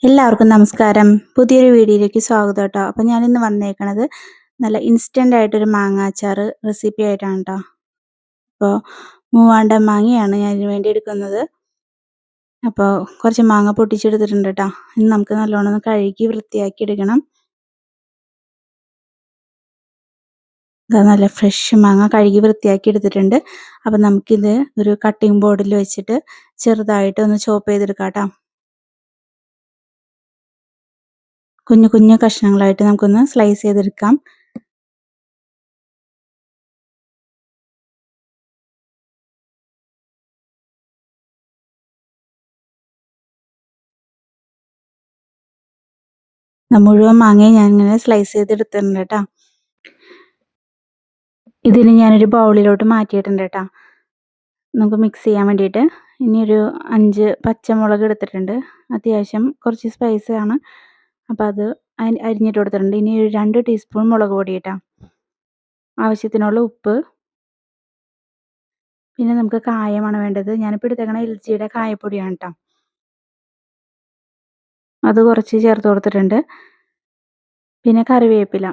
എല്ലാവർക്കും നമസ്കാരം. പുതിയൊരു വീഡിയോയിലേക്ക് സ്വാഗതം കേട്ടോ. അപ്പോൾ ഞാനിന്ന് വന്നേക്കണത് നല്ല ഇൻസ്റ്റൻ്റ് ആയിട്ടൊരു മാങ്ങ അച്ചാർ റെസിപ്പി ആയിട്ടാണ് കേട്ടോ. അപ്പോൾ മൂവാണ്ടൻ മാങ്ങയാണ് ഞാൻ ഇതിന് വേണ്ടി എടുക്കുന്നത്. അപ്പോൾ കുറച്ച് മാങ്ങ പൊട്ടിച്ചെടുത്തിട്ടുണ്ട് കേട്ടോ. ഇനി നമുക്ക് നല്ലോണം ഒന്ന് കഴുകി വൃത്തിയാക്കി എടുക്കണം. ഇതാ നല്ല ഫ്രഷ് മാങ്ങ കഴുകി വൃത്തിയാക്കി എടുത്തിട്ടുണ്ട്. അപ്പോൾ നമുക്കിത് ഒരു കട്ടിംഗ് ബോർഡിൽ വെച്ചിട്ട് ചെറുതായിട്ട് ഒന്ന് ചോപ്പ് ചെയ്തെടുക്കാം കേട്ടോ. കുഞ്ഞു കുഞ്ഞു കഷ്ണങ്ങളായിട്ട് നമുക്കൊന്ന് സ്ലൈസ് ചെയ്തെടുക്കാം. മുഴുവൻ മാങ്ങയും ഞാനിങ്ങനെ സ്ലൈസ് ചെയ്തെടുത്തിട്ടുണ്ട് കേട്ടോ. ഇതിന് ഞാനൊരു ബൗളിലോട്ട് മാറ്റിയിട്ടുണ്ട് കേട്ടോ. നമുക്ക് മിക്സ് ചെയ്യാൻ വേണ്ടിയിട്ട്. ഇനി ഒരു 5 പച്ചമുളക് എടുത്തിട്ടുണ്ട്. അത്യാവശ്യം കുറച്ച് സ്പൈസി ആണ്. അപ്പോൾ അത് അരിഞ്ഞിട്ട് കൊടുത്തിട്ടുണ്ട്. ഇനി ഒരു 2 ടീസ്പൂൺ മുളക് പൊടി കേട്ടോ. ആവശ്യത്തിനുള്ള ഉപ്പ്. പിന്നെ നമുക്ക് കായമാണ് വേണ്ടത്. ഞാനിപ്പോൾ എടുത്തേക്കണ എൽജിയുടെ കായപ്പൊടിയാണ് കേട്ടോ. അത് കുറച്ച് ചേർത്ത് കൊടുത്തിട്ടുണ്ട്. പിന്നെ കറിവേപ്പില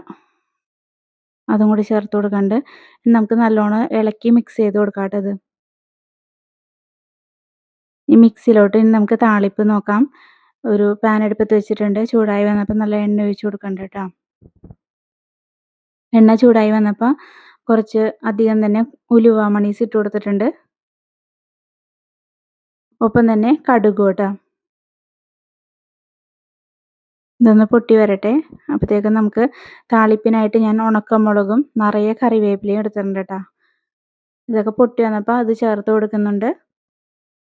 അതും കൂടി ചേർത്ത് കൊടുക്കണ്ട്. നമുക്ക് നല്ലോണം ഇളക്കി മിക്സ് ചെയ്ത് കൊടുക്കാം കേട്ടോ ഇത്. ഈ മിക്സിയിലോട്ട് ഇനി നമുക്ക് താളിപ്പ് നോക്കാം. ഒരു പാൻ അടുപ്പത്ത് വെച്ചിട്ടുണ്ട്. ചൂടായി വന്നപ്പോൾ നല്ല എണ്ണ ഒഴിച്ച് കൊടുക്കണ്ട കേട്ടോ. എണ്ണ ചൂടായി വന്നപ്പോൾ കുറച്ച് അധികം തന്നെ ഉലുവ മണീസ് ഇട്ട് കൊടുത്തിട്ടുണ്ട്. ഒപ്പം തന്നെ കടുക് കേട്ടോ. ഇതൊന്ന് പൊട്ടി വരട്ടെ. അപ്പോഴത്തേക്കും നമുക്ക് താളിപ്പിനായിട്ട് ഞാൻ ഉണക്കമുളകും നിറയെ കറിവേപ്പിലയും എടുത്തിട്ടുണ്ട് കേട്ടോ. ഇതൊക്കെ പൊട്ടി വന്നപ്പോൾ അത് ചേർത്ത് കൊടുക്കുന്നുണ്ട്.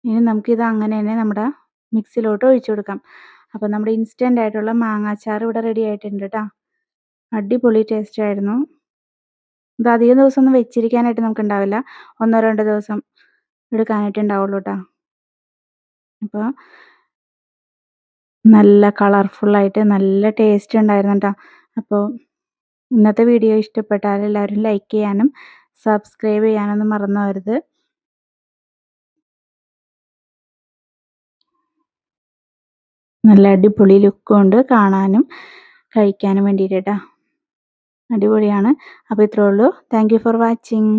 ഇനി നമുക്കിത് അങ്ങനെ തന്നെ നമ്മുടെ മിക്സിയിലോട്ട് ഒഴിച്ചു കൊടുക്കാം. അപ്പോൾ നമ്മുടെ ഇൻസ്റ്റൻ്റ് ആയിട്ടുള്ള മാങ്ങാച്ചാർ ഇവിടെ റെഡി ആയിട്ടുണ്ട് കേട്ടോ. അടിപൊളി ടേസ്റ്റ് ആയിരുന്നു. ഇത് അധികം ദിവസമൊന്നും വെച്ചിരിക്കാനായിട്ട് നമുക്കുണ്ടാവില്ല. 1-2 ദിവസം എടുക്കാനായിട്ട് ഉണ്ടാവുള്ളൂ കേട്ടോ. അപ്പോൾ നല്ല കളർഫുള്ളായിട്ട് നല്ല ടേസ്റ്റ് ഉണ്ടായിരുന്നു കേട്ടോ. അപ്പോൾ ഇന്നത്തെ വീഡിയോ ഇഷ്ടപ്പെട്ടാൽ എല്ലാവരും ലൈക്ക് ചെയ്യാനും സബ്സ്ക്രൈബ് ചെയ്യാനൊന്നും മറന്നു പോകരുത്. നല്ല അടിപൊളി ലുക്കും ഉണ്ട് കാണാനും കഴിക്കാനും വേണ്ടിയിട്ട് കേട്ടോ. അടിപൊളിയാണ്. അപ്പോൾ ഇത്രയേ ഉള്ളൂ. Thank you for watching.